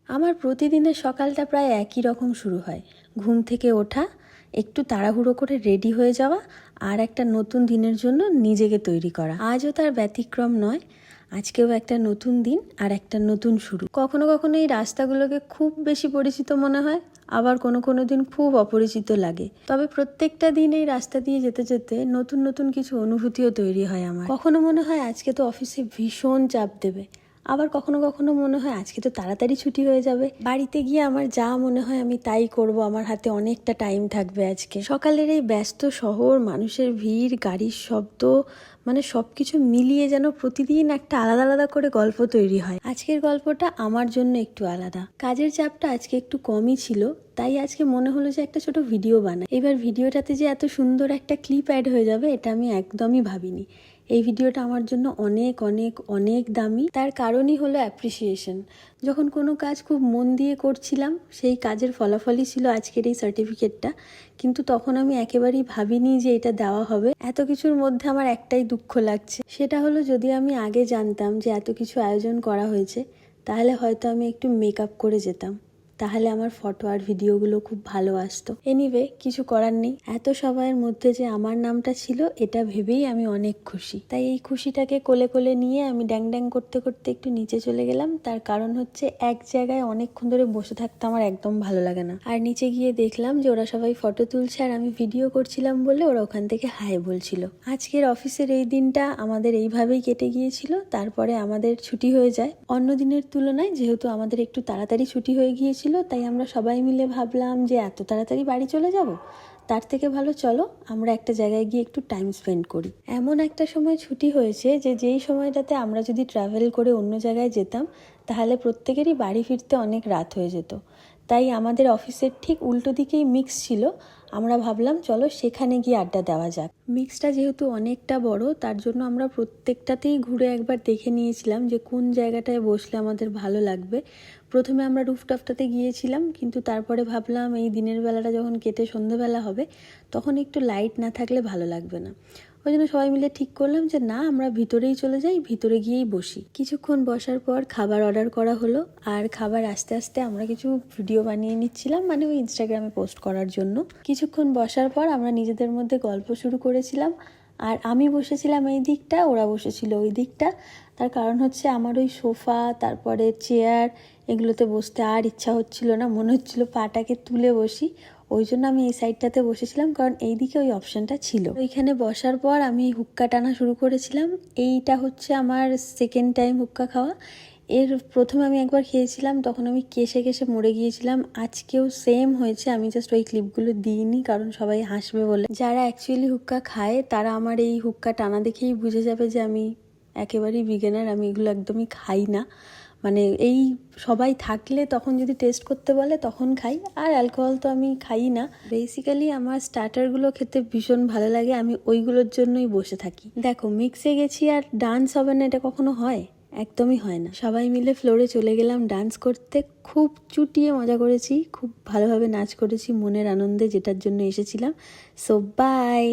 আমার প্রতিদিনের সকালটা প্রায় একই রকম শুরু হয়। ঘুম থেকে ওঠা, একটু তাড়াহুড়ো করে রেডি হয়ে যাওয়া আর একটা নতুন দিনের জন্য নিজেকে তৈরি করা। আজও তার ব্যতিক্রম নয়। আজকেও একটা নতুন দিন আর একটা নতুন শুরু। কখনো কখনো এই রাস্তাগুলোকে খুব বেশি পরিচিত মনে হয়, আবার কোনো কোনো দিন খুব অপরিচিত লাগে। তবে প্রত্যেকটা দিন এই রাস্তা দিয়ে যেতে যেতে নতুন নতুন কিছু অনুভূতিও তৈরি হয় আমার। কখনো মনে হয় আজকে তো অফিসে ভীষণ চাপ দেবে, আবার কখনো কখনো মনে হয় আজকে তো তাড়াতাড়ি ছুটি হয়ে যাবে। বাড়িতে গিয়ে আমার যা মনে হয় আমি তাই করব, আমার হাতে অনেকটা টাইম থাকবে আজকে। সকালের এই ব্যস্ত শহর, মানুষের ভিড়, গাড়ির শব্দ, মানে সবকিছু মিলিয়ে যেন প্রতিদিন একটা আলাদা আলাদা করে গল্প তৈরি হয়। আজকের গল্পটা আমার জন্য একটু আলাদা। কাজের চাপটা আজকে একটু কমই ছিল, তাই আজকে মনে হলো যে একটা ছোট ভিডিও বানাই। এবার ভিডিওটাতে যে এত সুন্দর একটা ক্লিপ অ্যাড হয়ে যাবে এটা আমি একদমই ভাবিনি। এই ভিডিওটা আমার জন্য অনেক অনেক অনেক দামি। তার কারণই হলো অ্যাপ্রিসিয়েশন। যখন কোনো কাজ খুব মন দিয়ে করছিলাম, সেই কাজের ফলাফলই ছিল আজকের এই সার্টিফিকেটটা। কিন্তু তখন আমি একেবারেই ভাবিনি যে এটা দেওয়া হবে। এত কিছুর মধ্যে আমার একটাই দুঃখ লাগছে, সেটা হলো যদি আমি আগে জানতাম যে এত কিছু আয়োজন করা হয়েছে, তাহলে হয়তো আমি একটু মেকআপ করে যেতাম, তাহলে আমার ফটো আর ভিডিওগুলো খুব ভালো আসতো। এনিওয়ে, কিছু করার নেই। এত সবাইয়ের মধ্যে যে আমার নামটা ছিল এটা ভেবেই আমি অনেক খুশি। তাই এই খুশিটাকে কোলে কোলে নিয়ে আমি ড্যাং ড্যাং করতে করতে একটু নিচে চলে গেলাম। তার কারণ হচ্ছে এক জায়গায় অনেকক্ষণ ধরে বসে থাকতে আমার একদম ভালো লাগে না। আর নিচে গিয়ে দেখলাম যে ওরা সবাই ফটো তুলছে আর আমি ভিডিও করছিলাম বলে ওরা ওখান থেকে হাই বলছিল। আজকের অফিসের এই দিনটা আমাদের এইভাবেই কেটে গিয়েছিল। তারপরে আমাদের ছুটি হয়ে যায় অন্য দিনের তুলনায়। যেহেতু আমাদের একটু তাড়াতাড়ি ছুটি হয়ে গিয়েছিল, তাই আমরা সবাই মিলে ভাবলাম যে এত তাড়াতাড়ি বাড়ি চলে যাব, তার থেকে ভালো চলো আমরা একটা জায়গায় গিয়ে একটু টাইম স্পেন্ড করি। এমন একটা সময় ছুটি হয়েছে যে যেই সময়টাতে আমরা যদি ট্রাভেল করে অন্য জায়গায় যেতাম, তাহলে প্রত্যেকেরই বাড়ি ফিরতে অনেক রাত হয়ে যেত। তাই আমাদের অফিসের ঠিক উল্টো দিকেই মিক্স ছিল। আমরা ভাবলাম চলো সেখানে গিয়ে আড্ডা দেওয়া যাক। মিক্সটা যেহেতু অনেকটা বড়, তার জন্য আমরা প্রত্যেকটাতেই ঘুরে একবার দেখে নিয়েছিলাম যে কোন জায়গাটায় বসলে আমাদের ভালো লাগবে। প্রথমে আমরা রুফটপটাতে গিয়েছিলাম, কিন্তু তারপরে ভাবলাম এই দিনের বেলাটা যখন কেটে সন্ধ্যেবেলা হবে, তখন একটু লাইট না থাকলে ভালো লাগবে না। ওই জন্য সবাই মিলে ঠিক করলাম যে না, আমরা ভিতরেই চলে যাই, ভিতরে গিয়েই বসি। কিছুক্ষণ বসার পর খাবার অর্ডার করা হলো, আর খাবার আস্তে আস্তে আমরা কিছু ভিডিও বানিয়ে নিচ্ছিলাম, মানে ওই ইনস্টাগ্রামে পোস্ট করার জন্য। কিছুক্ষণ বসার পর আমরা নিজেদের মধ্যে গল্প শুরু করেছিলাম। আর আমি বসেছিলাম এই দিকটা, ওরা বসেছিল ওই দিকটা। তার কারণ হচ্ছে আমার ওই সোফা, তারপরে চেয়ার, এগুলোতে বসতে আর ইচ্ছা হচ্ছিল না, মনে হচ্ছিল পাটাকে তুলে বসি। ওই জন্য আমি এই সাইডটাতে বসেছিলাম, কারণ এই দিকে ওই অপশানটা ছিল। ওইখানে বসার পর আমি হুক্কা টানা শুরু করেছিলাম। এইটা হচ্ছে আমার সেকেন্ড টাইম হুক্কা খাওয়া। এর প্রথমে আমি একবার খেয়েছিলাম, তখন আমি কেশে কেশে মরে গিয়েছিলাম। আজকেও সেম হয়েছে, আমি জাস্ট ওই ক্লিপগুলো দিইনি কারণ সবাই হাসবে বলে। যারা অ্যাকচুয়ালি হুক্কা খায় তারা আমার এই হুক্কা টানা দেখেই বুঝে যাবে যে আমি একেবারেই বিগিনার, আমি এগুলো একদমই খাই না। মানে এই সবাই থাকলে তখন যদি টেস্ট করতে বলে তখন খাই, আর অ্যালকোহল তো আমি খাই না। বেসিক্যালি আমার স্টার্টারগুলো খেতে ভীষণ ভালো লাগে, আমি ওইগুলোর জন্যই বসে থাকি। দেখো, মিক্সে গেছি আর ডান্স হবে না, এটা কখনো হয়? একদমই হয় না। সবাই মিলে ফ্লোরে চলে গেলাম ডান্স করতে। খুব চুটিয়ে মজা করেছি, খুব ভালোভাবে নাচ করেছি মনের আনন্দে, যেটার জন্য এসেছিলাম। So by.